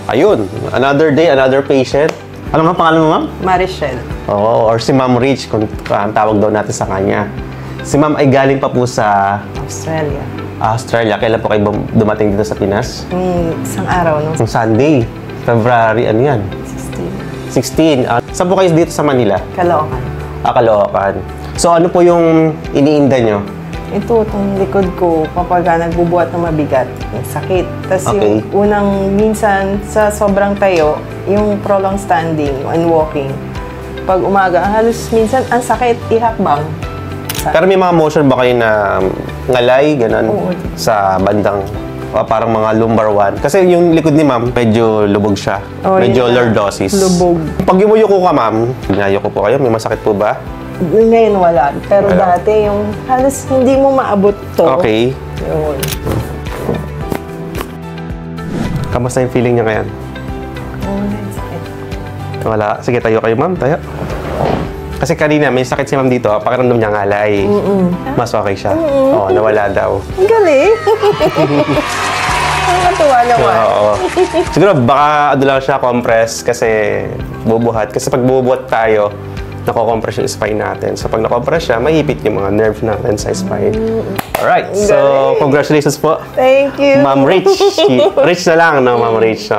Ayun, another day, another patient. Ano nga pangalan mo, ma'am? Marichelle. Oo, or si Ma'am Rich, kung ang tawag daw natin sa kanya. Si Ma'am ay galing pa po sa Australia. Australia. Kailan po kayo dumating dito sa Pinas? Isang araw, no? Yung Sunday, February, ano yan? 16. Saan po kayo dito sa Manila? Caloocan. Caloocan. So ano po yung iniinda nyo? Ito, itong likod ko, kapag nagbubuhat ng mabigat, yung sakit. Tapos Okay. yung unang, minsan, sa sobrang tayo, yung prolonged standing and walking. Pag umaga, halos minsan, ang sakit, ihakbang. Pero may mga motion ba kayo na ngalay, ganun, Oo. sa bandang parang mga lumbar one? Kasi yung likod ni ma'am, medyo lubog siya. Oo, Medyo yun na. lordosis. Lubog. Pag yumuyuko ka, ma'am, ginayuko po kayo, may masakit po ba? Ngayon wala. Pero Wala. dati, yung halos hindi mo maabot to. Okay. Yun. Kamusta yung feeling niya ngayon? Sakit. Wala. Sige, tayo kayo, ma'am. Tayo. Kasi kanina, may sakit si ma'am dito. Pakiramdam niya ngalay. Mas okay siya. Oo, nawala daw. Ang galing! Nakakatuwa naman. Oo. Siguro, baka ano lang siya, compress kasi bubuhat. Kasi pag bubuhat tayo, nako-compress yung spine natin. So, pag na-compress siya, mahipit yung mga nerve natin sa spine. Alright. So, congratulations po. Thank you. Ma'am Rich. Rich na lang, no? Ma'am Rich.